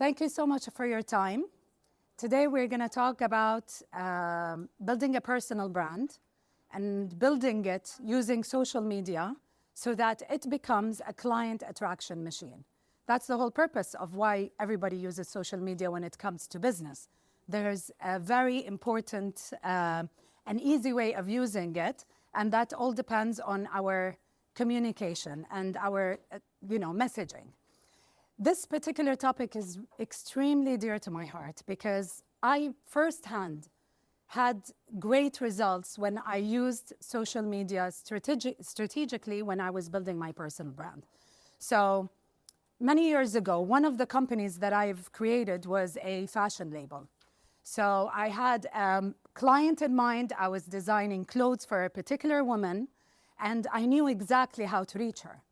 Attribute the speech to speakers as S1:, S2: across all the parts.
S1: Thank you so much for your time. Today we're going to talk about building a personal brand and building it using social media so that it becomes a client attraction machine. That's the whole purpose of why everybody uses social media when it comes to business. There's a very important and easy way of using it, and that all depends on our communication and our messaging. This particular topic is extremely dear to my heart because I firsthand had great results when I used social media strategically when I was building my personal brand. So many years ago, one of the companies that I've created was a fashion label. So I had a client in mind. I was designing clothes for a particular woman, and I knew exactly how to reach her.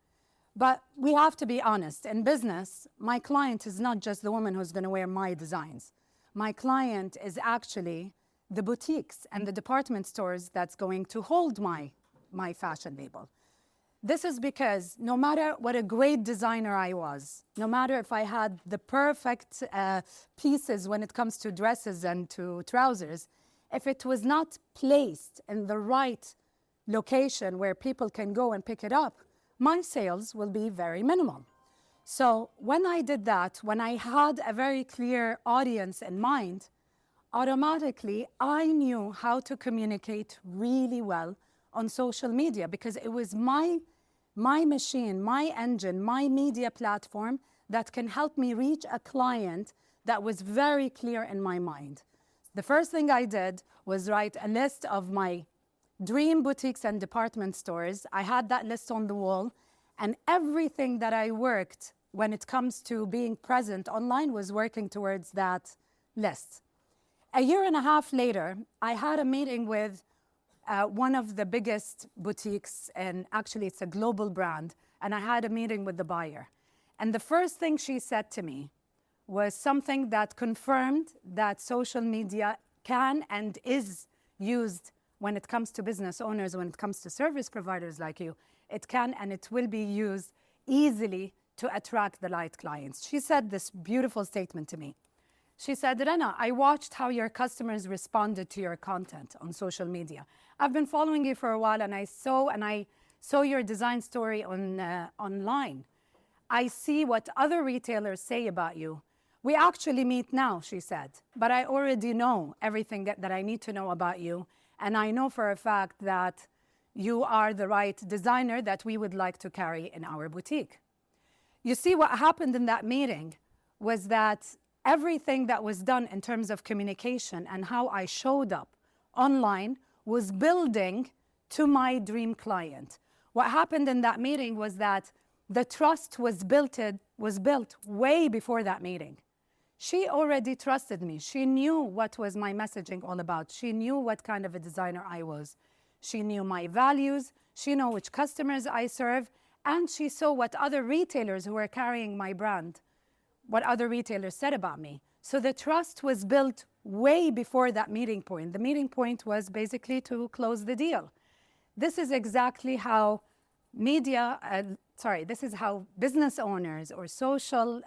S1: But we have to be honest. In business, my client is not just the woman who's going to wear my designs. My client is actually the boutiques and the department stores that's going to hold my fashion label. This is because no matter what a great designer I was, no matter if I had the perfect pieces when it comes to dresses and to trousers, if it was not placed in the right location where people can go and pick it up, my sales will be very minimal. So when I did that, when I had a very clear audience in mind, automatically I knew how to communicate really well on social media because it was my machine, my engine, my media platform that can help me reach a client that was very clear in my mind. The first thing I did was write a list of my dream boutiques and department stores. I had that list on the wall, and everything that I worked when it comes to being present online was working towards that list. A year and a half later, I had a meeting with one of the biggest boutiques, and actually it's a global brand, and I had a meeting with the buyer. And the first thing she said to me was something that confirmed that social media can and is used when it comes to business owners, when it comes to service providers like you. It can and it will be used easily to attract the right clients. She said this beautiful statement to me. She said, Rana, I watched how your customers responded to your content on social media. I've been following you for a while, and I saw your design story online. I see what other retailers say about you. We actually meet now, she said, but I already know everything that I need to know about you. And I know for a fact that you are the right designer that we would like to carry in our boutique. You see, what happened in that meeting was that everything that was done in terms of communication and how I showed up online was building to my dream client. What happened in that meeting was that the trust was built way before that meeting. She already trusted me. She knew what was my messaging all about. She knew what kind of a designer I was. She knew my values. She knew which customers I serve. And she saw what other retailers who were carrying my brand, what other retailers said about me. So the trust was built way before that meeting point. The meeting point was basically to close the deal. This is exactly how this is how business owners or social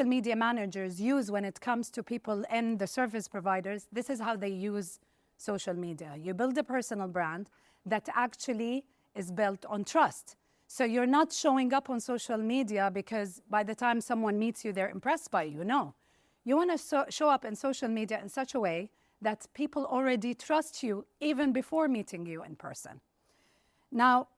S1: media managers use when it comes to people and the service providers. This is how they use social media. You build a personal brand that actually is built on trust. So you're not showing up on social media because by the time someone meets you, they're impressed by you. No. You want to show up in social media in such a way that people already trust you even before meeting you in person. Now,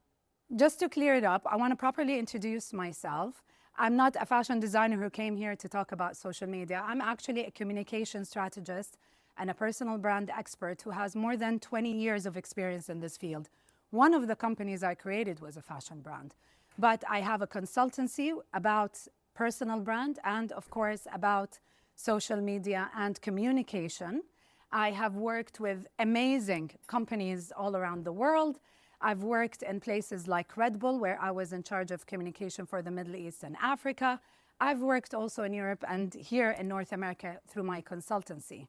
S1: just to clear it up, I want to properly introduce myself. I'm not a fashion designer who came here to talk about social media. I'm actually a communication strategist and a personal brand expert who has more than 20 years of experience in this field. One of the companies I created was a fashion brand, but I have a consultancy about personal brand and, of course, about social media and communication. I have worked with amazing companies all around the world. I've worked in places like Red Bull, where I was in charge of communication for the Middle East and Africa. I've worked also in Europe and here in North America through my consultancy.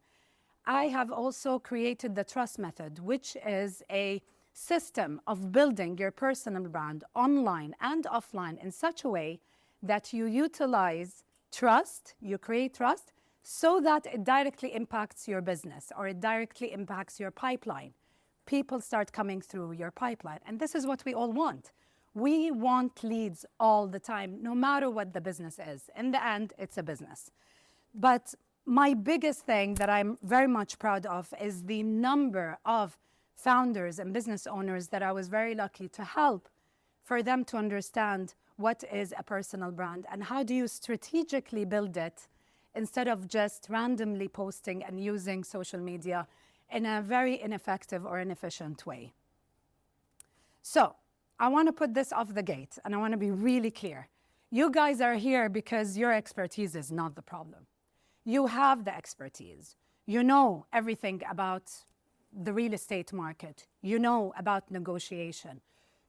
S1: I have also created the Trust Method, which is a system of building your personal brand online and offline in such a way that you utilize trust, you create trust so that it directly impacts your business or it directly impacts your pipeline. People start coming through your pipeline. And this is what we all want. We want leads all the time, no matter what the business is. In the end, it's a business. But my biggest thing that I'm very much proud of is the number of founders and business owners that I was very lucky to help for them to understand what is a personal brand and how do you strategically build it instead of just randomly posting and using social media in a very ineffective or inefficient way. So I want to put this off the gate and I want to be really clear. You guys are here because your expertise is not the problem. You have the expertise. You know everything about the real estate market. You know about negotiation.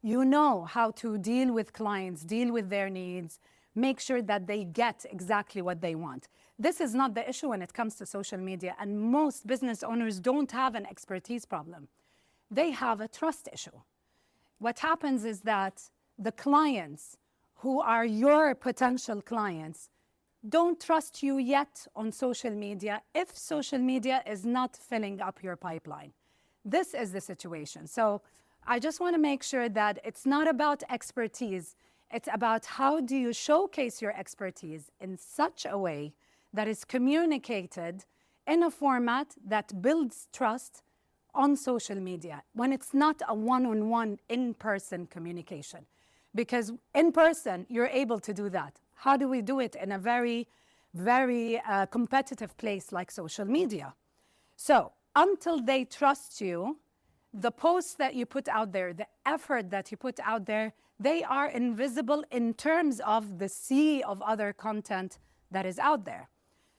S1: You know how to deal with clients, deal with their needs, make sure that they get exactly what they want. This is not the issue when it comes to social media, and most business owners don't have an expertise problem. They have a trust issue. What happens is that the clients who are your potential clients don't trust you yet on social media if social media is not filling up your pipeline. This is the situation. So I just want to make sure that it's not about expertise. It's about how do you showcase your expertise in such a way that is communicated in a format that builds trust on social media when it's not a one-on-one in-person communication. Because in person, you're able to do that. How do we do it in a very, very competitive place like social media? So until they trust you, the posts that you put out there, the effort that you put out there, they are invisible in terms of the sea of other content that is out there.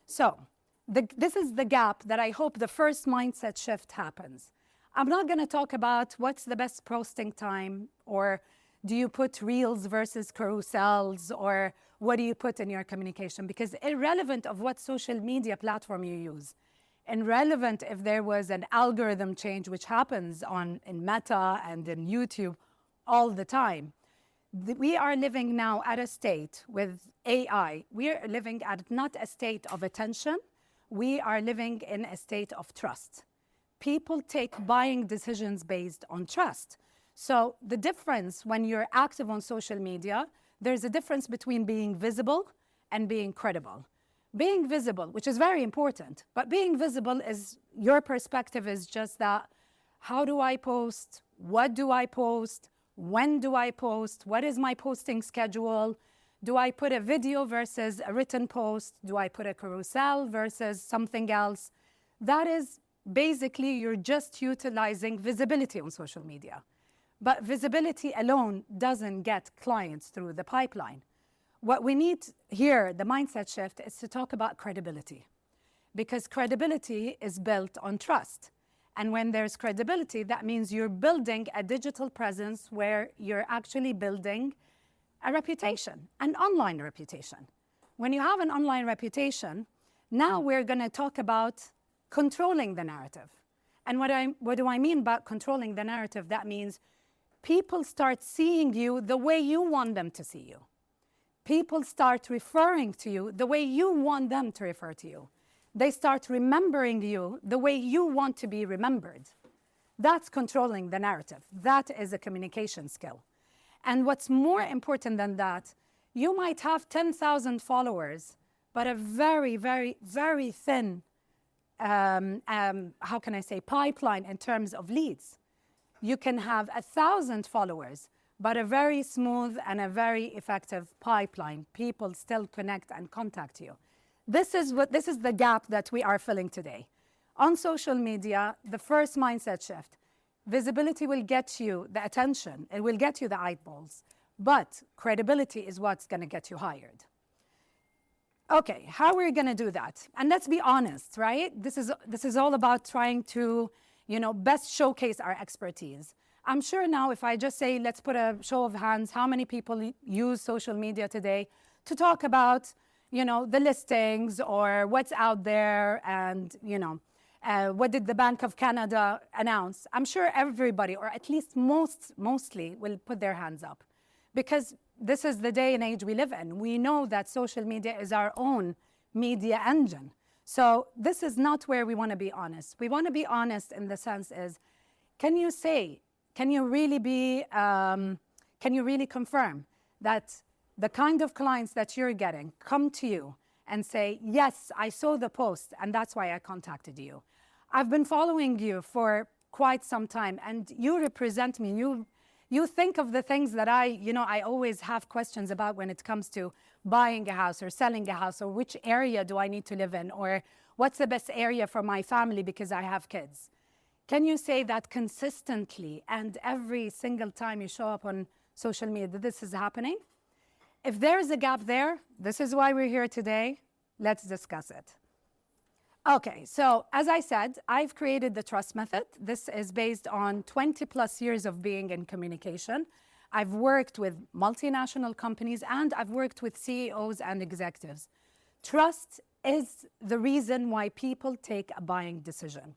S1: So this is the gap that I hope the first mindset shift happens. I'm not going to talk about what's the best posting time, or do you put reels versus carousels, or what do you put in your communication? Because irrelevant of what social media platform you use, irrelevant if there was an algorithm change, which happens in Meta and in YouTube all the time. We are living now at a state with AI. We are living at not a state of attention. We are living in a state of trust. People take buying decisions based on trust. So the difference when you're active on social media, there's a difference between being visible and being credible. Being visible, which is very important, but being visible is, your perspective is just that, how do I post? What do I post? When do I post? What is my posting schedule? Do I put a video versus a written post? Do I put a carousel versus something else? That is basically, you're just utilizing visibility on social media. But visibility alone doesn't get clients through the pipeline. What we need here, the mindset shift, is to talk about credibility. Because credibility is built on trust. And when there's credibility, that means you're building a digital presence where you're actually building a reputation, an online reputation. When you have an online reputation, now we're going to talk about controlling the narrative. And what do I mean by controlling the narrative? That means people start seeing you the way you want them to see you. People start referring to you the way you want them to refer to you. They start remembering you the way you want to be remembered. That's controlling the narrative. That is a communication skill. And what's more important than that, you might have 10,000 followers, but a very, very, very thin, how can I say, pipeline in terms of leads. You can have 1,000 followers, but a very smooth and a very effective pipeline. People still connect and contact you. This is the gap that we are filling today. On social media, the first mindset shift, visibility will get you the attention, it will get you the eyeballs, but credibility is what's going to get you hired. Okay, how are we going to do that? And let's be honest, right? This is all about trying to, best showcase our expertise. I'm sure now if I just say, let's put a show of hands, how many people use social media today to talk about the listings or what's out there and, what did the Bank of Canada announce? I'm sure everybody, or at least mostly, will put their hands up because this is the day and age we live in. We know that social media is our own media engine. So this is not where we want to be honest. We want to be honest in the sense is, can you really confirm that the kind of clients that you're getting come to you and say, yes, I saw the post and that's why I contacted you. I've been following you for quite some time and you represent me. You think of the things that I always have questions about when it comes to buying a house or selling a house, or which area do I need to live in, or what's the best area for my family because I have kids. Can you say that consistently and every single time you show up on social media that this is happening? If there is a gap there, this is why we're here today. Let's discuss it. Okay, so as I said, I've created the trust method. This is based on 20 plus years of being in communication. I've worked with multinational companies and I've worked with CEOs and executives. Trust is the reason why people take a buying decision.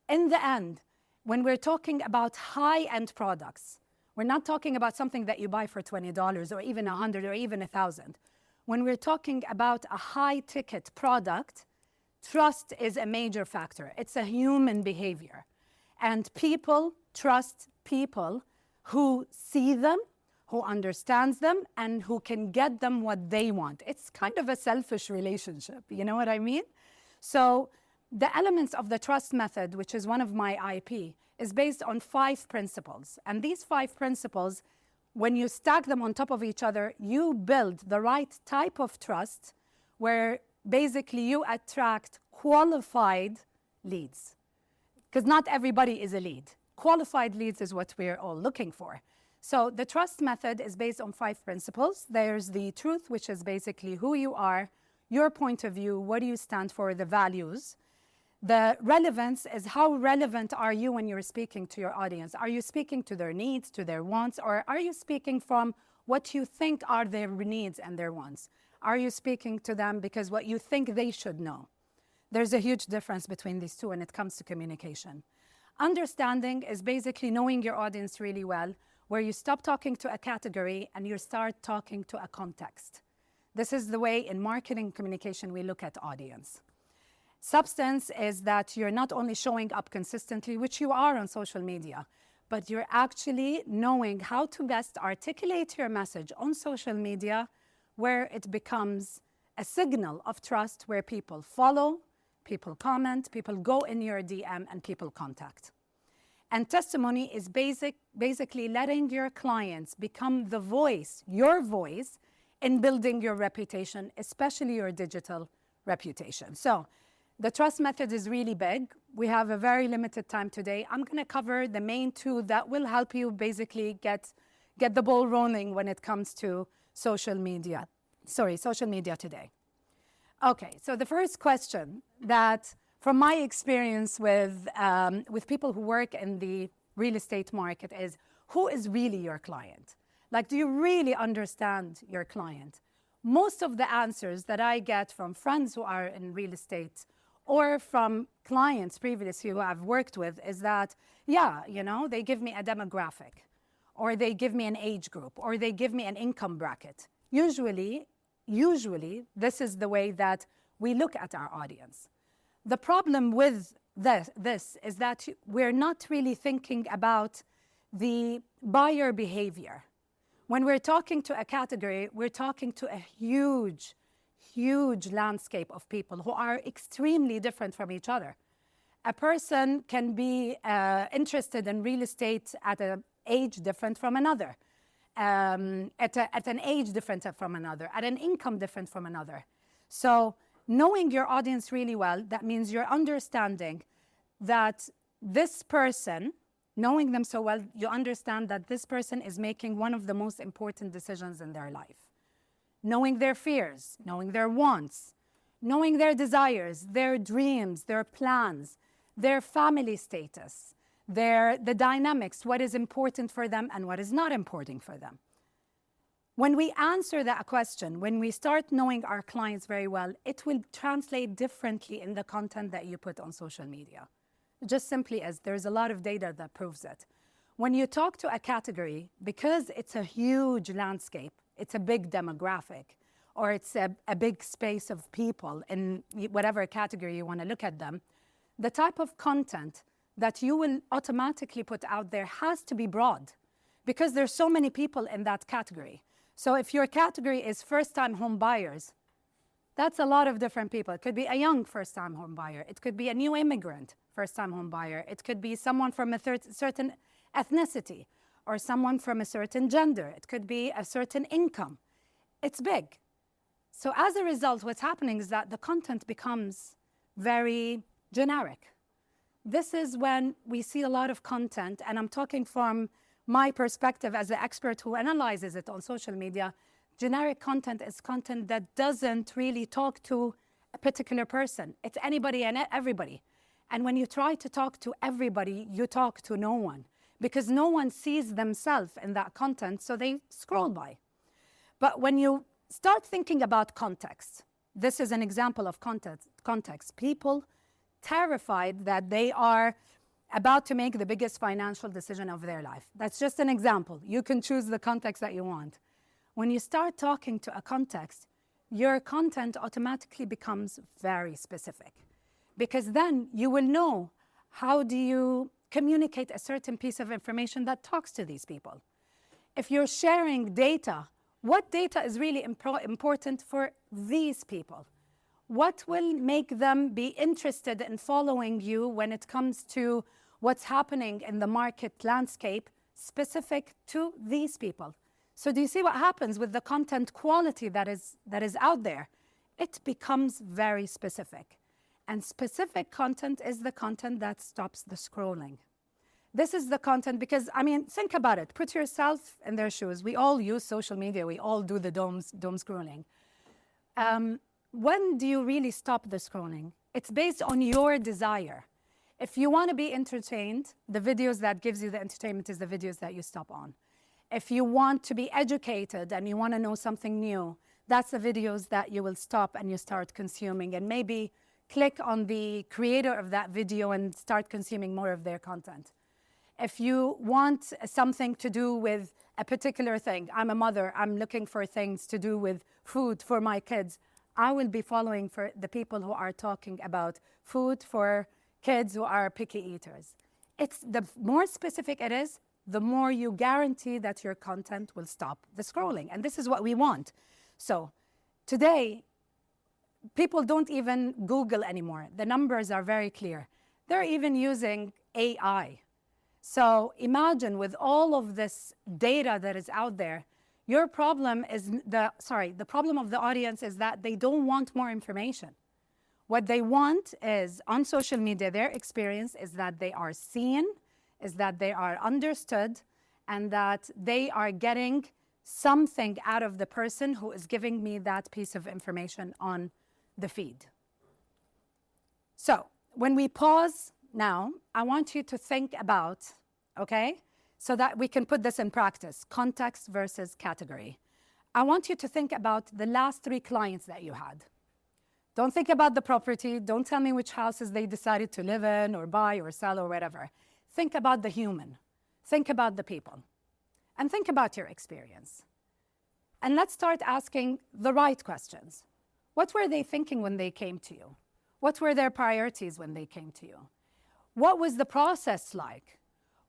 S1: In the end, when we're talking about high-end products, we're not talking about something that you buy for $20 or even $100 or even $1,000. When we're talking about a high-ticket product, trust is a major factor. It's a human behavior. And people trust people who see them, who understands them, and who can get them what they want. It's kind of a selfish relationship, you know what I mean? So the elements of the trust method, which is one of my IP, is based on 5 principles. And these 5 principles, when you stack them on top of each other, you build the right type of trust where basically you attract qualified leads. Because not everybody is a lead. Qualified leads is what we're all looking for. So the trust method is based on 5 principles. There's the truth, which is basically who you are, your point of view, what do you stand for, the values. The relevance is how relevant are you when you're speaking to your audience? Are you speaking to their needs, to their wants, or are you speaking from what you think are their needs and their wants? Are you speaking to them because what you think they should know? There's a huge difference between these two when it comes to communication. Understanding is basically knowing your audience really well, where you stop talking to a category and you start talking to a context. This is the way in marketing communication we look at audience. Substance is that you're not only showing up consistently, which you are on social media, but you're actually knowing how to best articulate your message on social media where it becomes a signal of trust, where people follow, people comment, people go in your DM, and people contact. And testimony is basically letting your clients become the voice, your voice, in building your reputation, especially your digital reputation. So the trust method is really big. We have a very limited time today. I'm going to cover the main 2 that will help you basically get the ball rolling when it comes to social media today. Okay, so the first question that, from my experience with people who work in the real estate market, is who is really your client? Like, do you really understand your client? Most of the answers that I get from friends who are in real estate or from clients previously who I've worked with is that, yeah, they give me a demographic, or they give me an age group, or they give me an income bracket. Usually, this is the way that we look at our audience. The problem with this is that we're not really thinking about the buyer behavior. When we're talking to a category, we're talking to a huge landscape of people who are extremely different from each other. A person can be interested in real estate at an age different from another, at an age different from another, at an income different from another. So knowing your audience really well, that means you're understanding that this person, knowing them so well, you understand that this person is making one of the most important decisions in their life. Knowing their fears, knowing their wants, knowing their desires, their dreams, their plans, their family status, the dynamics, what is important for them and what is not important for them. When we answer that question, when we start knowing our clients very well, it will translate differently in the content that you put on social media. Just simply as there's a lot of data that proves it. When you talk to a category, because it's a huge landscape, It's a big demographic, or it's a big space of people in whatever category you want to look at them. The type of content that you will automatically put out there has to be broad, because there's so many people in that category. So if your category is first-time home buyers, that's a lot of different people. It could be a young first-time home buyer. It could be a new immigrant first-time home buyer. It could be someone from a certain ethnicity, or someone from a certain gender. It could be a certain income. It's big. So as a result, what's happening is that the content becomes very generic. This is when we see a lot of content, and I'm talking from my perspective as an expert who analyzes it on social media. Generic content is content that doesn't really talk to a particular person. It's anybody and everybody. And when you try to talk to everybody, you talk to no one, because no one sees themselves in that content, so they scroll by. But when you start thinking about context, this is an example of context. People terrified that they are about to make the biggest financial decision of their life. That's just an example. You can choose the context that you want. When you start talking to a context, your content automatically becomes very specific, because then you will know how do you communicate a certain piece of information that talks to these people. If you're sharing data, what data is really important for these people? What will make them be interested in following you when it comes to what's happening in the market landscape specific to these people? So do you see what happens with the content quality that is out there? It becomes very specific. And specific content is the content that stops the scrolling. This is the content, because, I mean, think about it. Put yourself in their shoes. We all use social media. We all do the doom scrolling. When do you really stop the scrolling? It's based on your desire. If you want to be entertained, the videos that gives you the entertainment is the videos that you stop on. If you want to be educated and you want to know something new, that's the videos that you will stop and you start consuming, and maybe click on the creator of that video and start consuming more of their content. If you want something to do with a particular thing, I'm a mother, I'm looking for things to do with food for my kids, I will be following for the people who are talking about food for kids who are picky eaters. It's the more specific it is, the more you guarantee that your content will stop the scrolling. And this is what we want. So today, people don't even Google anymore. The numbers are very clear. They're even using AI. So imagine, with all of this data that is out there, your problem is the problem of the audience is that they don't want more information. What they want is, on social media, their experience is that they are seen, is that they are understood, and that they are getting something out of the person who is giving me that piece of information on the feed. So when we pause now, I want you to think about, okay, so that we can put this in practice, context versus category. I want you to think about the last 3 clients that you had. Don't think about the property. Don't tell me which houses they decided to live in or buy or sell or whatever. Think about the human. Think about the people. And think about your experience. And let's start asking the right questions. What were they thinking when they came to you? What were their priorities when they came to you? What was the process like?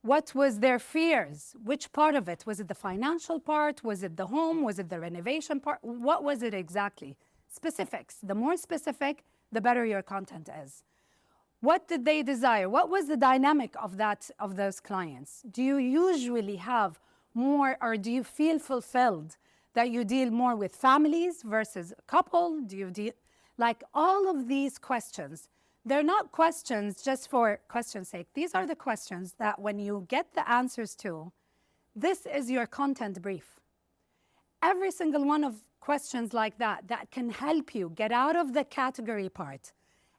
S1: What was their fears? Which part of it? Was it the financial part? Was it the home? Was it the renovation part? What was it exactly? Specifics. The more specific, the better your content is. What did they desire? What was the dynamic of those clients? Do you usually have more, or do you feel fulfilled that you deal more with families versus a couple? Do you deal, like, all of these questions? They're not questions just for question's sake. These are the questions that when you get the answers to, this is your content brief. Every single one of questions like that can help you get out of the category part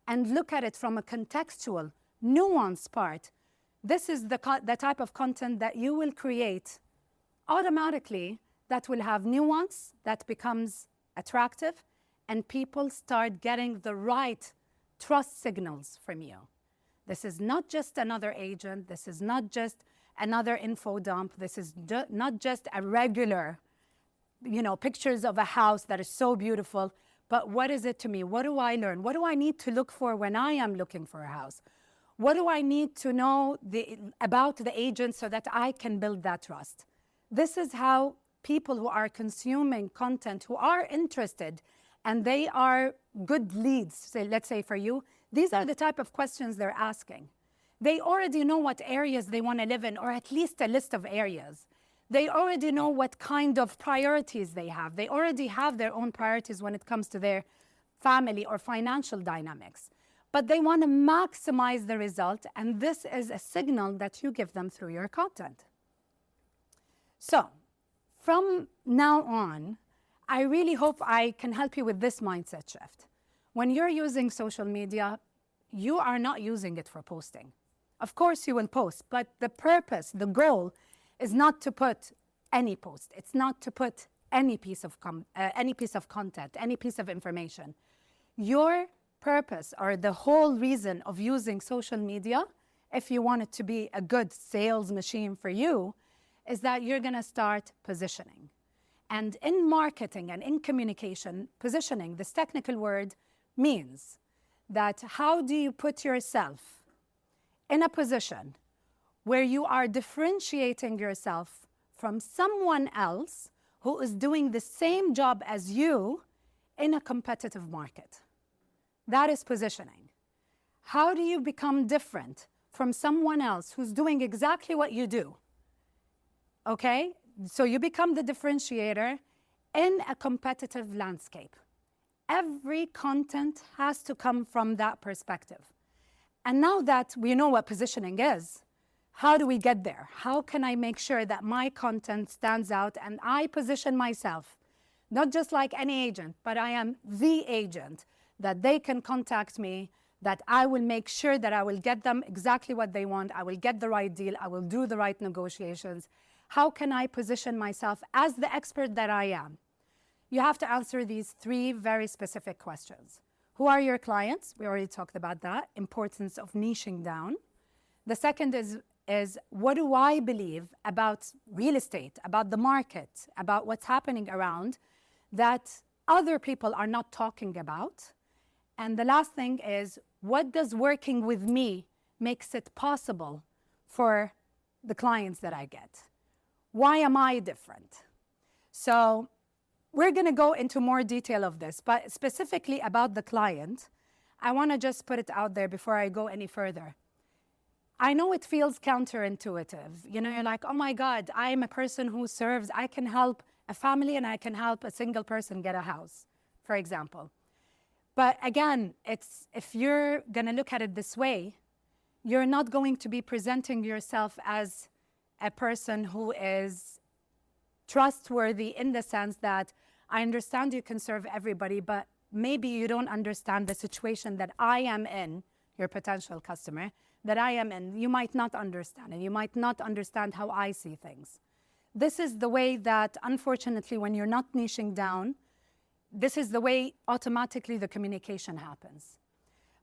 S1: and look at it from a contextual, nuanced part. This is the type of content that you will create automatically, that will have nuance, that becomes attractive, and people start getting the right trust signals from you. This is not just another agent. This is not just another info dump. This is not just a regular pictures of a house that is so beautiful, but what is it to me? What do I learn? What do I need to look for when I am looking for a house? What do I need to know about the agent so that I can build that trust? This is how people who are consuming content, who are interested, and they are good leads, let's say for you, these are the type of questions they're asking. They already know what areas they want to live in, or at least a list of areas. They already know what kind of priorities they have. They already have their own priorities when it comes to their family or financial dynamics. But they want to maximize the result, and this is a signal that you give them through your content. So, from now on, I really hope I can help you with this mindset shift. When you're using social media, you are not using it for posting. Of course you will post, but the purpose, the goal, is not to put any post. It's not to put any piece of content, any piece of information. Your purpose, or the whole reason of using social media, if you want it to be a good sales machine for you, is that you're going to start positioning. And in marketing and in communication, positioning, this technical word, means that how do you put yourself in a position where you are differentiating yourself from someone else who is doing the same job as you in a competitive market. That is positioning. How do you become different from someone else who's doing exactly what you do? Okay? So you become the differentiator in a competitive landscape. Every content has to come from that perspective. And now that we know what positioning is, how do we get there? How can I make sure that my content stands out and I position myself, not just like any agent, but I am the agent, that they can contact me, that I will make sure that I will get them exactly what they want, I will get the right deal, I will do the right negotiations. How can I position myself as the expert that I am? You have to answer these three very specific questions. Who are your clients? We already talked about that, importance of niching down. The second is what do I believe about real estate, about the market, about what's happening around that other people are not talking about? And the last thing is, what does working with me makes it possible for the clients that I get? Why am I different? So we're going to go into more detail of this, but specifically about the client, I want to just put it out there before I go any further. I know it feels counterintuitive. You're like, oh my God, I am a person who serves. I can help a family and I can help a single person get a house, for example. But again, if you're going to look at it this way, you're not going to be presenting yourself as a person who is trustworthy in the sense that I understand you can serve everybody, but maybe you don't understand the situation that I am in, your potential customer, that I am in. You might not understand, and you might not understand how I see things. This is the way that, unfortunately, when you're not niching down, this is the way automatically the communication happens.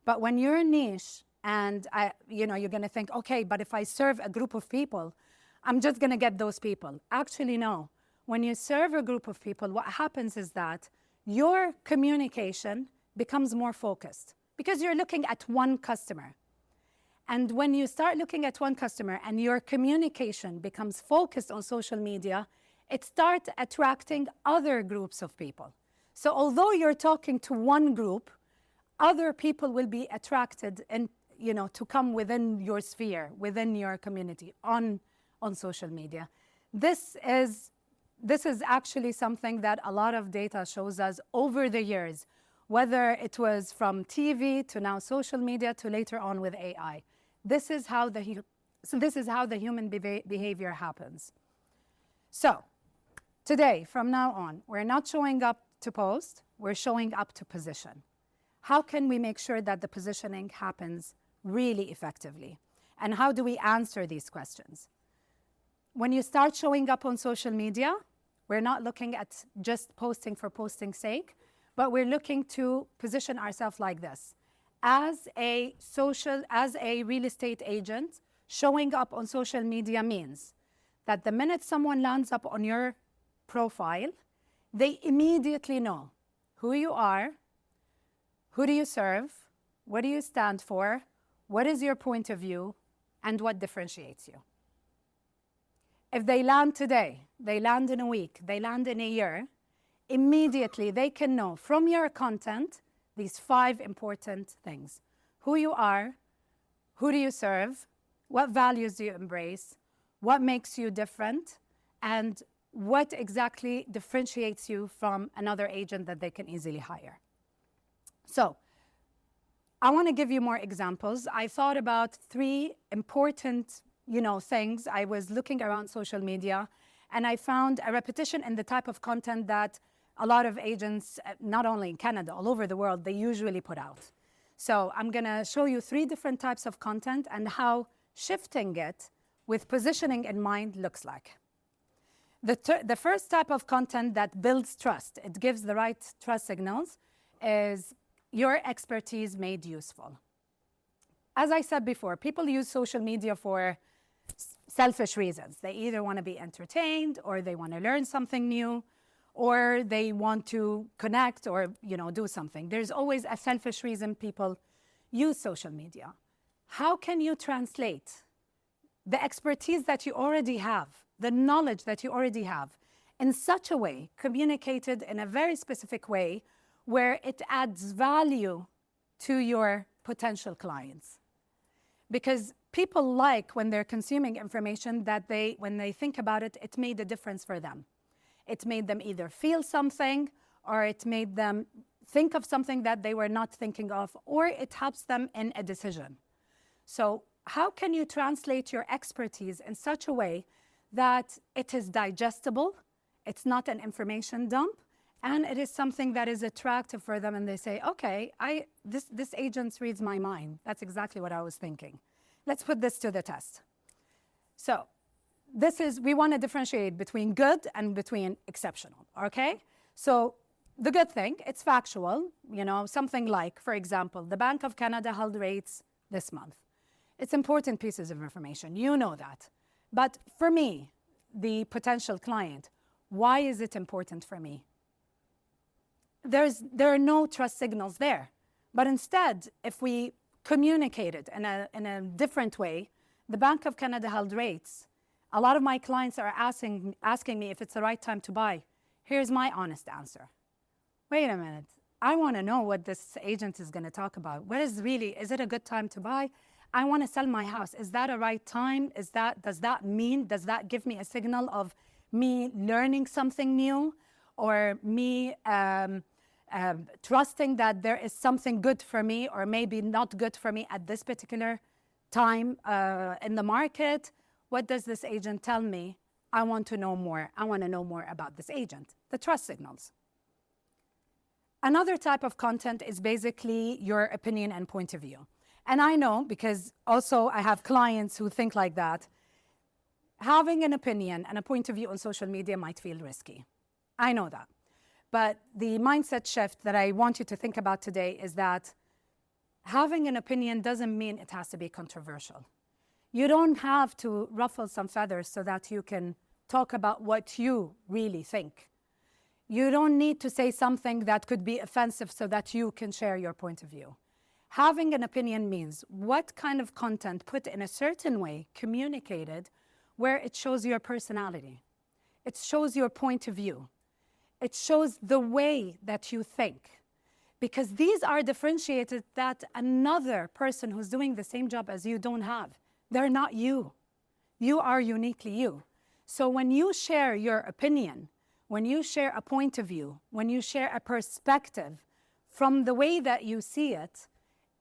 S1: But when you're niche and you're going to think, okay, but if I serve a group of people, I'm just going to get those people. Actually, no. When you serve a group of people, what happens is that your communication becomes more focused because you're looking at one customer. And when you start looking at one customer and your communication becomes focused on social media, it starts attracting other groups of people. So although you're talking to one group, other people will be attracted and to come within your sphere, within your community on social media. This is actually something that a lot of data shows us over the years, whether it was from TV to now social media to later on with AI. This is how the human behavior happens. So today, from now on, we're not showing up to post, we're showing up to position. How can we make sure that the positioning happens really effectively? And how do we answer these questions? When you start showing up on social media, we're not looking at just posting for posting's sake, but we're looking to position ourselves like this. As a real estate agent, showing up on social media means that the minute someone lands up on your profile, they immediately know who you are, who do you serve, what do you stand for, what is your point of view, and what differentiates you. If they land today, they land in a week, they land in a year, immediately they can know from your content these 5 important things: who you are, who do you serve, what values do you embrace, what makes you different, and what exactly differentiates you from another agent that they can easily hire. So I want to give you more examples. I thought about 3 important things. I was looking around social media, and I found a repetition in the type of content that a lot of agents, not only in Canada, all over the world, they usually put out. So I'm going to show you 3 different types of content and how shifting it with positioning in mind looks like. The first type of content that builds trust, it gives the right trust signals, is your expertise made useful. As I said before, people use social media for selfish reasons. They either want to be entertained, or they want to learn something new, or they want to connect or do something. There's always a selfish reason people use social media. How can you translate the expertise that you already have, the knowledge that you already have, in such a way, communicated in a very specific way, where it adds value to your potential clients? Because people like when they're consuming information that when they think about it, it made a difference for them. It made them either feel something, or it made them think of something that they were not thinking of, or it helps them in a decision. So how can you translate your expertise in such a way that it is digestible, it's not an information dump, and it is something that is attractive for them, and they say, okay, this agent reads my mind. That's exactly what I was thinking. Let's put this to the test. So we want to differentiate between good and between exceptional, okay? So the good thing, it's factual, something like, for example, the Bank of Canada held rates this month. It's important pieces of information, you know that. But for me, the potential client, why is it important for me? There are no trust signals there. But instead, if we communicate it in a different way, the Bank of Canada held rates. A lot of my clients are asking me if it's the right time to buy. Here's my honest answer. Wait a minute. I want to know what this agent is going to talk about. Is it a good time to buy? I want to sell my house. Is that a right time? Does that give me a signal of me learning something new, or me trusting that there is something good for me, or maybe not good for me at this particular time in the market? What does this agent tell me? I want to know more. I want to know more about this agent. The trust signals. Another type of content is basically your opinion and point of view. And I know, because also I have clients who think like that, having an opinion and a point of view on social media might feel risky. I know that. But the mindset shift that I want you to think about today is that having an opinion doesn't mean it has to be controversial. You don't have to ruffle some feathers so that you can talk about what you really think. You don't need to say something that could be offensive so that you can share your point of view. Having an opinion means what kind of content put in a certain way, communicated, where it shows your personality. It shows your point of view. It shows the way that you think. Because these are differentiated that another person who's doing the same job as you don't have. They're not you. You are uniquely you. So when you share your opinion, when you share a point of view, when you share a perspective from the way that you see it,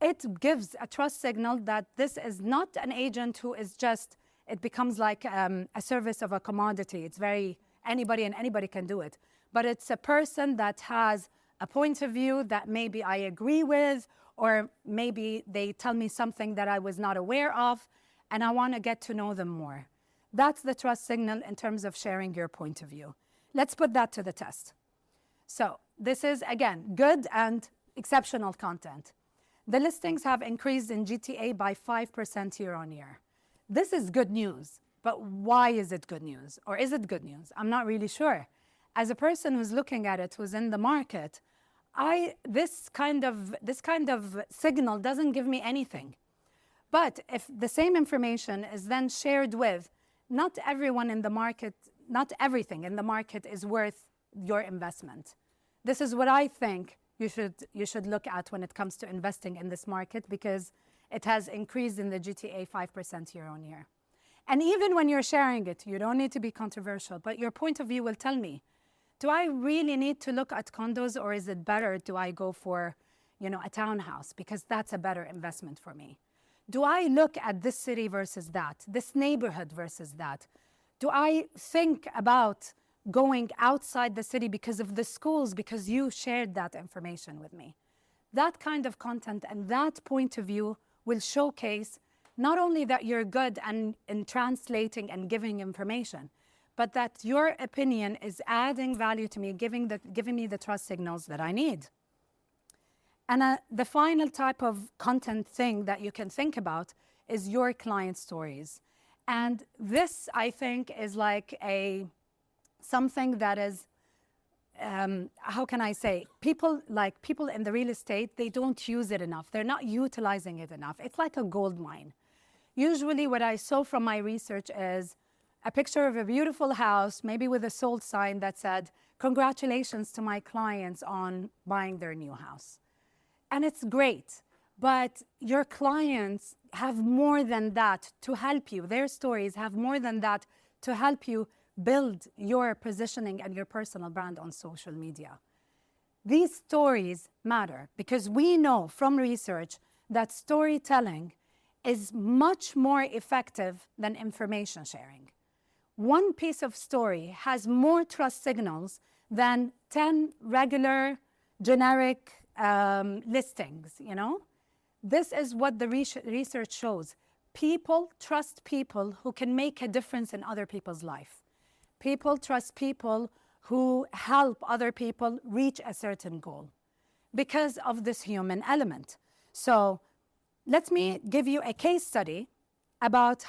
S1: it gives a trust signal that this is not an agent who is just, it becomes like a service of a commodity. It's very, anybody can do it. But it's a person that has a point of view that maybe I agree with, or maybe they tell me something that I was not aware of, and I want to get to know them more. That's the trust signal in terms of sharing your point of view. Let's put that to the test. So this is, again, good and exceptional content. The listings have increased in GTA by 5% year on year. This is good news, but why is it good news? Or is it good news? I'm not really sure. as a person who's looking at it, who's in the market, this kind of signal doesn't give me anything. But if the same information is then shared with, not everyone in the market, not everything in the market is worth your investment. This is what I think you should look at when it comes to investing in this market, because it has increased in the GTA 5% year on year. And even when you're sharing it, you don't need to be controversial, but your point of view will tell me, do I really need to look at condos, or is it better do I go for, a townhouse, because that's a better investment for me? Do I look at this city versus that, this neighborhood versus that? Do I think about going outside the city because of the schools, because you shared that information with me? That kind of content and that point of view will showcase not only that you're good in translating and giving information, but that your opinion is adding value to me, giving me the trust signals that I need. And the final type of content thing that you can think about is your client stories. And this, I think, is like something that is, how can I say, people in the real estate, they don't use it enough. They're not utilizing it enough. It's like a gold mine. Usually what I saw from my research is a picture of a beautiful house, maybe with a sold sign that said, "Congratulations to my clients on buying their new house." And it's great, but your clients have more than that to help you. Their stories have more than that to help you build your positioning and your personal brand on social media. These stories matter because we know from research that storytelling is much more effective than information sharing. One piece of story has more trust signals than 10 regular generic listings, This is what the research shows. People trust people who can make a difference in other people's life. People trust people who help other people reach a certain goal because of this human element. So let me give you a case study about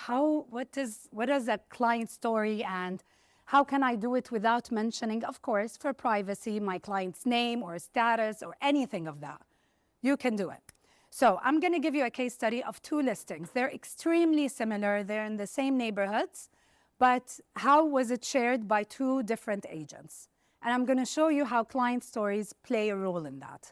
S1: what is a client story and how can I do it without mentioning, of course, for privacy, my client's name or status or anything of that. You can do it. So I'm going to give you a case study of 2 listings. They're extremely similar. They're in the same neighborhoods, but how was it shared by 2 different agents? And I'm going to show you how client stories play a role in that.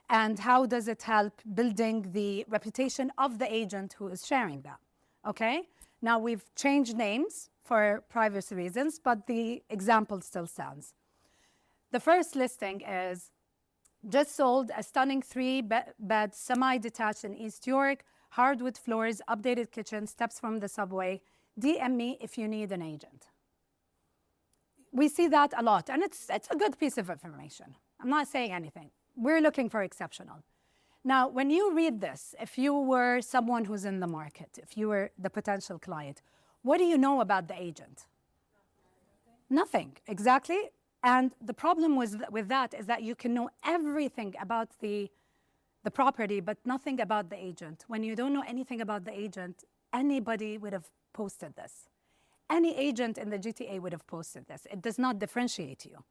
S1: And how does it help building the reputation of the agent who is sharing that, okay? Now we've changed names for privacy reasons, but the example still stands. The first listing is just sold a stunning 3-bed semi-detached in East York, hardwood floors, updated kitchen, steps from the subway. DM me if you need an agent. We see that a lot, and it's a good piece of information. I'm not saying anything. We're looking for exceptional. Now, when you read this, if you were someone who's in the market, if you were the potential client, what do you know about the agent? Nothing, exactly. And the problem with that is that you can know everything about the property, but nothing about the agent. When you don't know anything about the agent, anybody would have posted this. Any agent in the GTA would have posted this. It does not differentiate you.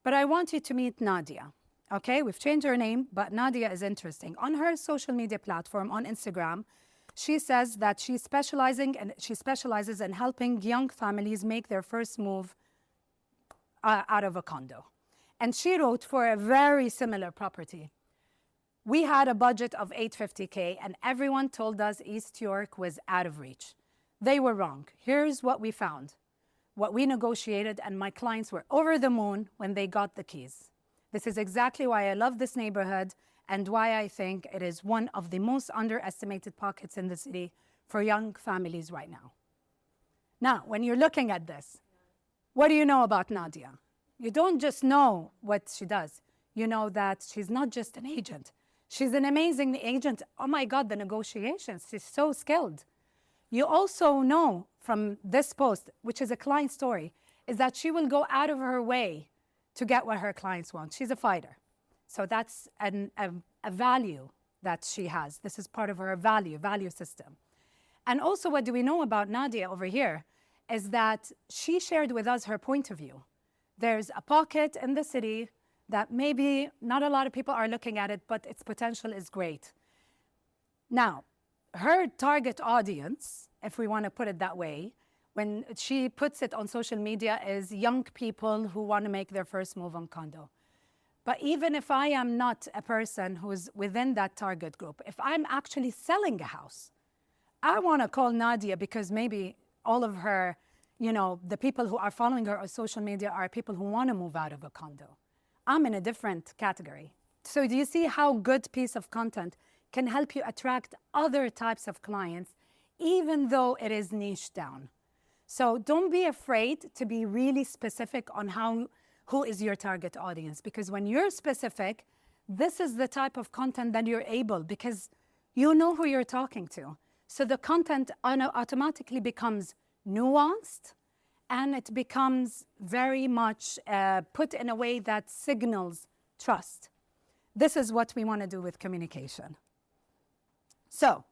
S1: But I want you to meet Nadia. Okay, we've changed her name, but Nadia is interesting. On her social media platform, on Instagram, she says that she specializes in helping young families make their first move out of a condo. And she wrote for a very similar property. We had a budget of $850K, and everyone told us East York was out of reach. They were wrong. Here's what we found, what we negotiated, and my clients were over the moon when they got the keys. This is exactly why I love this neighborhood and why I think it is one of the most underestimated pockets in the city for young families right now. Now, when you're looking at this, what do you know about Nadia? You don't just know what she does. You know that she's not just an agent. She's an amazing agent. Oh my God, the negotiations, she's so skilled. You also know from this post, which is a client story, is that she will go out of her way to get what her clients want. She's a fighter. So that's a value that she has. This is part of her value system. And also what do we know about Nadia over here is that she shared with us her point of view. There's a pocket in the city that maybe not a lot of people are looking at it, but its potential is great. Now, her target audience, if we want to put it that way, when she puts it on social media, is young people who want to make their first move on condo. But even if I am not a person who's within that target group, if I'm actually selling a house, I want to call Nadia because maybe all of her, the people who are following her on social media are people who want to move out of a condo. I'm in a different category. So do you see how good piece of content can help you attract other types of clients, even though it is niche down? So don't be afraid to be really specific on who is your target audience, because when you're specific, this is the type of content that you're able, because you know who you're talking to. So the content automatically becomes nuanced, and it becomes very much put in a way that signals trust. This is what we want to do with communication. So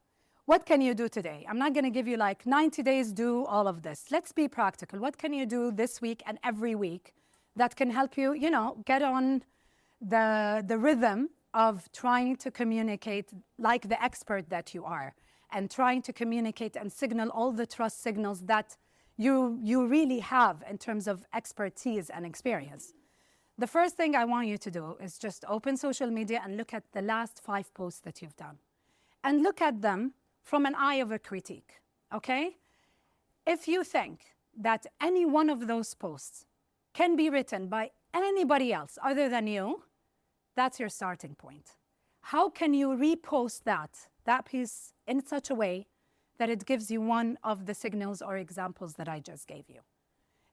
S1: what can you do today? I'm not going to give you like 90 days, do all of this. Let's be practical. What can you do this week and every week that can help you, get on the rhythm of trying to communicate like the expert that you are, and trying to communicate and signal all the trust signals that you really have in terms of expertise and experience? The first thing I want you to do is just open social media and look at the last 5 posts that you've done. And look at them from an eye of a critique, okay? If you think that any one of those posts can be written by anybody else other than you, that's your starting point. How can you repost that piece in such a way that it gives you one of the signals or examples that I just gave you?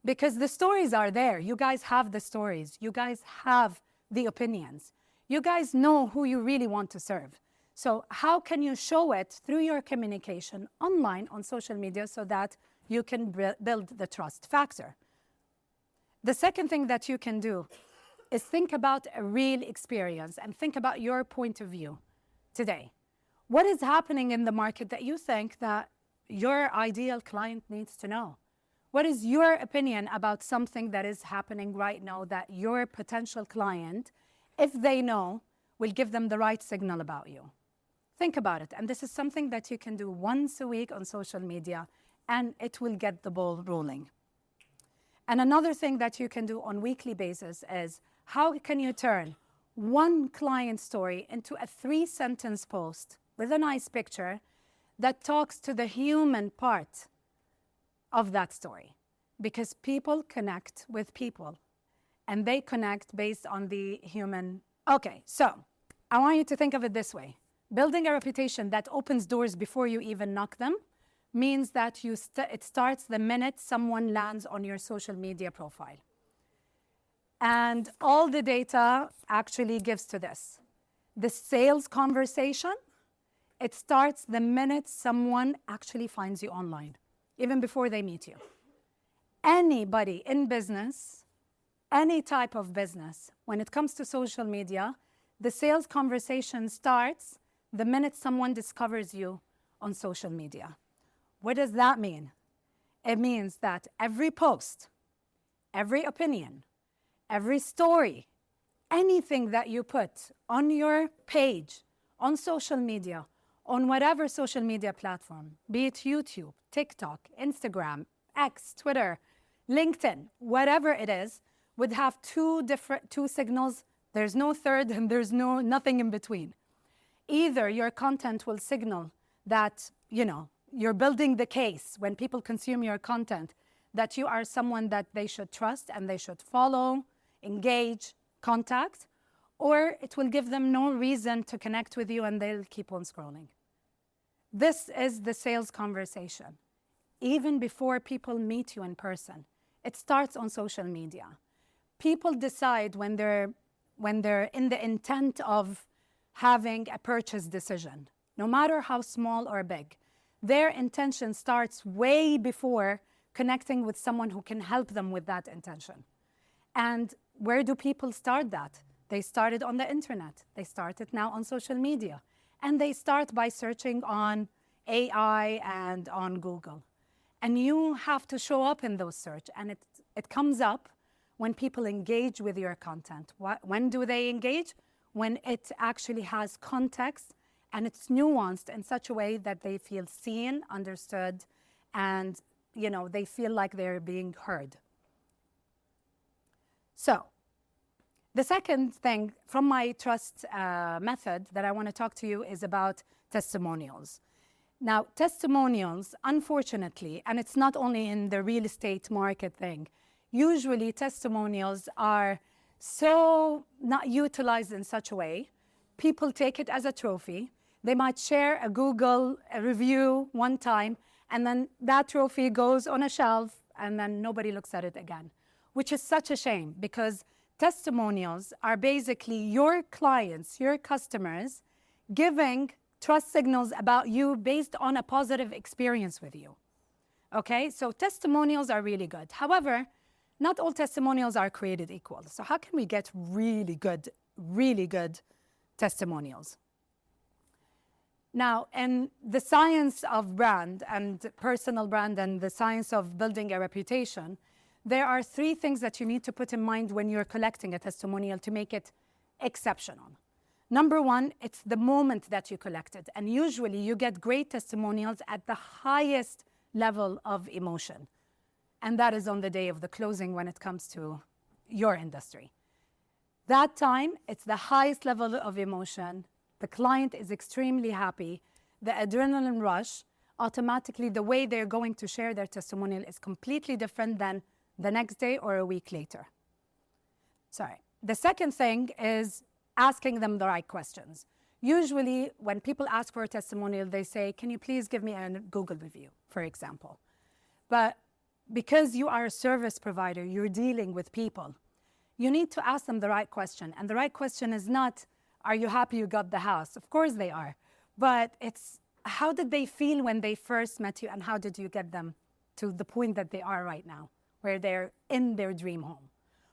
S1: Because the stories are there. You guys have the stories. You guys have the opinions. You guys know who you really want to serve. So how can you show it through your communication online on social media so that you can build the trust factor? The second thing that you can do is think about a real experience and think about your point of view today. What is happening in the market that you think that your ideal client needs to know? What is your opinion about something that is happening right now that your potential client, if they know, will give them the right signal about you? Think about it. And this is something that you can do once a week on social media, and it will get the ball rolling. And another thing that you can do on a weekly basis is how can you turn one client story into a 3-sentence post with a nice picture that talks to the human part of that story? Because people connect with people, and they connect based on the human. Okay, so I want you to think of it this way. Building a reputation that opens doors before you even knock them means that it starts the minute someone lands on your social media profile. And all the data actually gives to this. The sales conversation, it starts the minute someone actually finds you online, even before they meet you. Anybody in business, any type of business, when it comes to social media, the sales conversation starts the minute someone discovers you on social media. What does that mean? It means that every post, every opinion, every story, anything that you put on your page, on social media, on whatever social media platform, be it YouTube, TikTok, Instagram, X, Twitter, LinkedIn, whatever it is, would have two signals. There's no third, and there's nothing in between. Either your content will signal that, you're building the case when people consume your content, that you are someone that they should trust and they should follow, engage, contact, or it will give them no reason to connect with you and they'll keep on scrolling. This is the sales conversation. Even before people meet you in person, it starts on social media. People decide when they're in the intent of having a purchase decision, no matter how small or big. Their intention starts way before connecting with someone who can help them with that intention. And where do people start that? They started on the internet. They started now on social media. And they start by searching on AI and on Google. And you have to show up in those search. And it comes up when people engage with your content. When do they engage? When it actually has context and it's nuanced in such a way that they feel seen, understood, and they feel like they're being heard. So the second thing from my trust method that I want to talk to you is about testimonials. Now, testimonials, unfortunately, and it's not only in the real estate market thing, usually testimonials are so not utilized in such a way. People take it as a trophy. They might share a Google review one time, and then that trophy goes on a shelf, and then nobody looks at it again, which is such a shame, because testimonials are basically your clients, your customers, giving trust signals about you based on a positive experience with you. Okay, so testimonials are really good. However, not all testimonials are created equal. So how can we get really good testimonials? Now, in the science of brand and personal brand and the science of building a reputation, there are 3 things that you need to put in mind when you're collecting a testimonial to make it exceptional. Number 1, it's the moment that you collect it. And usually you get great testimonials at the highest level of emotion. And that is on the day of the closing when it comes to your industry. That time, it's the highest level of emotion. The client is extremely happy. The adrenaline rush, automatically the way they're going to share their testimonial is completely different than the next day or a week later. Sorry. The second thing is asking them the right questions. Usually, when people ask for a testimonial, they say, can you please give me a Google review, for example. But because you are a service provider, you're dealing with people, you need to ask them the right question. And the right question is not, are you happy you got the house? Of course they are. But it's, how did they feel when they first met you, and how did you get them to the point that they are right now, where they're in their dream home,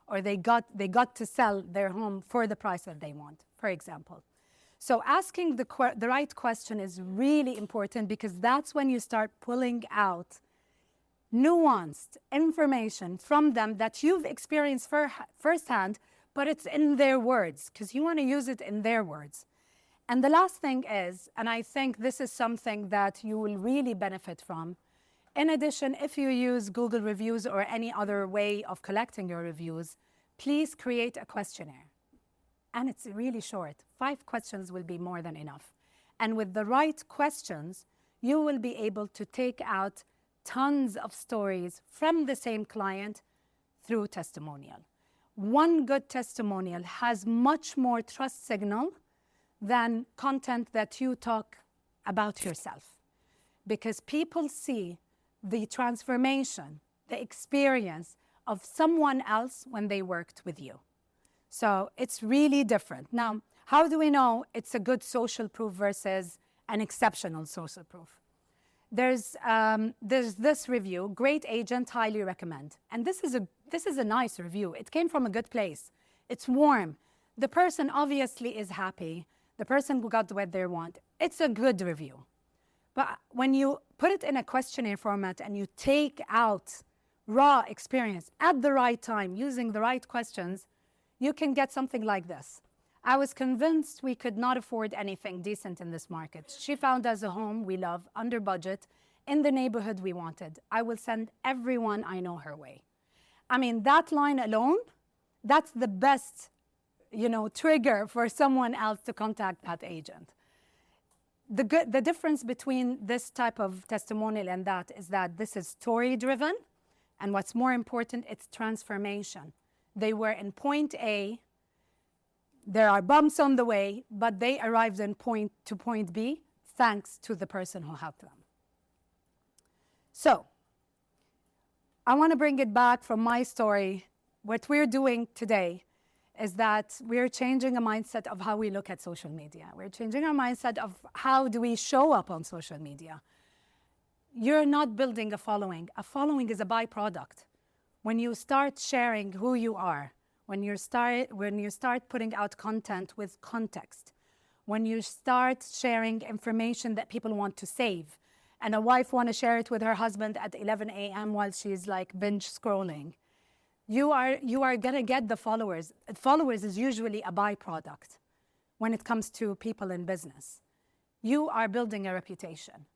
S1: or they got to sell their home for the price that they want, for example. So asking the right question is really important, because that's when you start pulling out nuanced information from them that you've experienced firsthand, but it's in their words, because you want to use it in their words. And the last thing is, and I think this is something that you will really benefit from, in addition, if you use Google reviews or any other way of collecting your reviews, please create a questionnaire. And it's really short. 5 questions will be more than enough. And with the right questions, you will be able to take out tons of stories from the same client through testimonial. One good testimonial has much more trust signal than content that you talk about yourself, because people see the transformation, the experience of someone else when they worked with you. So it's really different. Now, how do we know it's a good social proof versus an exceptional social proof? There's this review, great agent, highly recommend. And this is a nice review. It came from a good place. It's warm. The person obviously is happy. The person who got what they want. It's a good review. But when you put it in a questionnaire format and you take out raw experience at the right time using the right questions, you can get something like this. I was convinced we could not afford anything decent in this market. She found us a home we love, under budget, in the neighborhood we wanted. I will send everyone I know her way. I mean, that line alone, that's the best, trigger for someone else to contact that agent. The difference between this type of testimonial and that is that this is story-driven, and what's more important, it's transformation. They were in point A, there are bumps on the way, but they arrived in point B thanks to the person who helped them. So, I want to bring it back from my story. What we're doing today is that we're changing a mindset of how we look at social media. We're changing our mindset of how do we show up on social media. You're not building a following. A following is a byproduct. When you start sharing who you are, when you start putting out content with context, when you start sharing information that people want to save, and a wife want to share it with her husband at 11 a.m. while she's like binge scrolling, You are going to get the followers. Followers is usually a byproduct when it comes to people in business. You are building a reputation.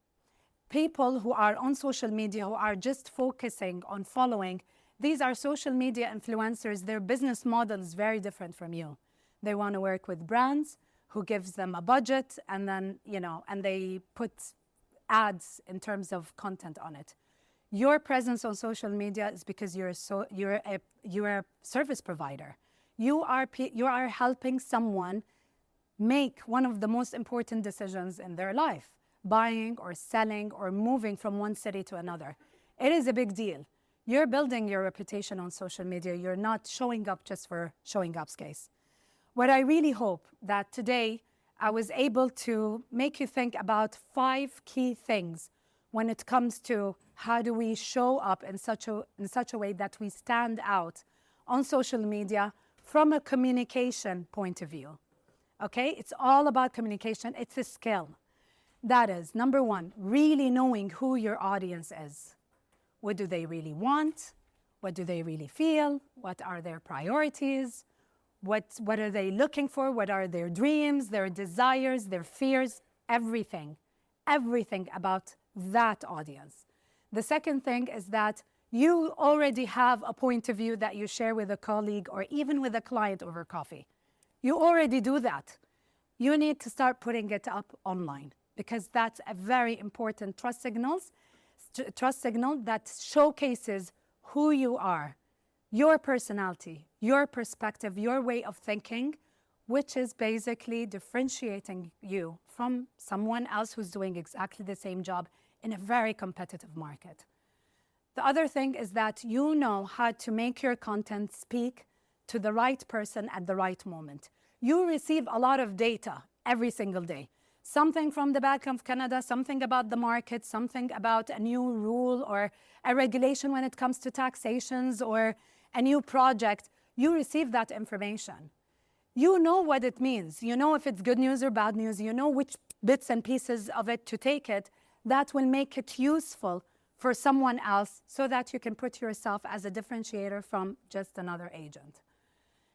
S1: People who are on social media, who are just focusing on following, these are social media influencers. Their business model is very different from you. They want to work with brands who gives them a budget, and then, and they put ads in terms of content on it. Your presence on social media is because you're a service provider. You are helping someone make one of the most important decisions in their life, buying or selling or moving from one city to another. It is a big deal. You're building your reputation on social media. You're not showing up just for showing up's case. What I really hope that today I was able to make you think about 5 key things when it comes to how do we show up in such a way that we stand out on social media from a communication point of view. Okay, it's all about communication. It's a skill. That is, number 1, really knowing who your audience is. What do they really want? What do they really feel? What are their priorities? What are they looking for? What are their dreams, their desires, their fears? Everything about that audience. The second thing is that you already have a point of view that you share with a colleague or even with a client over coffee. You already do that. You need to start putting it up online, because that's a very important trust signal that showcases who you are, your personality, your perspective, your way of thinking, which is basically differentiating you from someone else who's doing exactly the same job in a very competitive market. The other thing is that you know how to make your content speak to the right person at the right moment. You receive a lot of data every single day. Something from the Bank of Canada, something about the market, something about a new rule or a regulation when it comes to taxations or a new project. You receive that information. You know what it means. You know if it's good news or bad news. You know which bits and pieces of it to take it. That will make it useful for someone else so that you can put yourself as a differentiator from just another agent.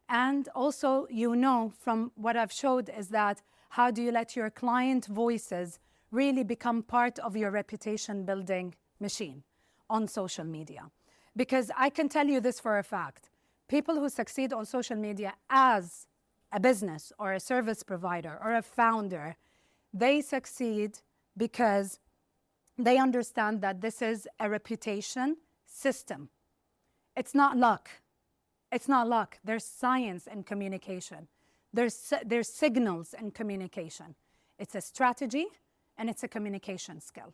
S1: And also, you know from what I've showed is that how do you let your client voices really become part of your reputation building machine on social media? Because I can tell you this for a fact. People who succeed on social media as a business or a service provider or a founder, they succeed because they understand that this is a reputation system. It's not luck. It's not luck. There's science in communication. There's signals in communication. It's a strategy and it's a communication skill.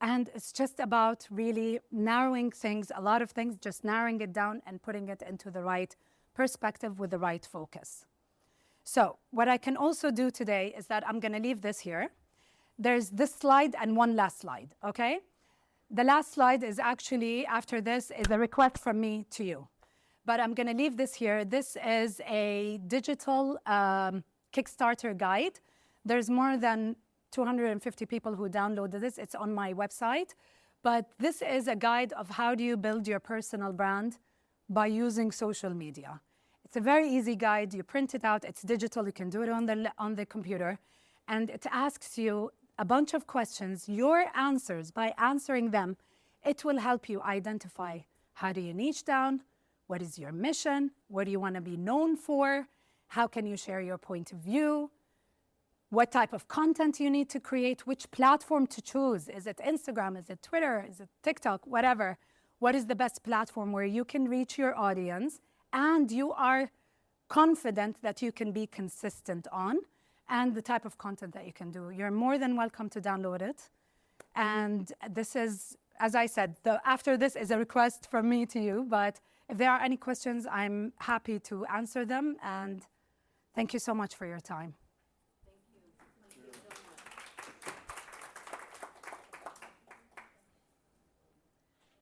S1: And it's just about really narrowing things, a lot of things, just narrowing it down and putting it into the right perspective with the right focus. So what I can also do today is that I'm going to leave this here. There's this slide and one last slide, okay? The last slide is actually, after this, is a request from me to you. But I'm going to leave this here. This is a digital Kickstarter guide. There's more than 250 people who downloaded this. It's on my website. But this is a guide of how do you build your personal brand by using social media. It's a very easy guide. You print it out. It's digital. You can do it on the computer. And it asks you a bunch of questions. Your answers, by answering them, it will help you identify how do you niche down, what is your mission, what do you want to be known for, how can you share your point of view, what type of content you need to create, which platform to choose. Is it Instagram? Is it Twitter? Is it TikTok? Whatever. What is the best platform where you can reach your audience and you are confident that you can be consistent on, and the type of content that you can do. You're more than welcome to download it. And this is, as I said, after this is a request from me to you, but if there are any questions, I'm happy to answer them. And thank you so much for your time.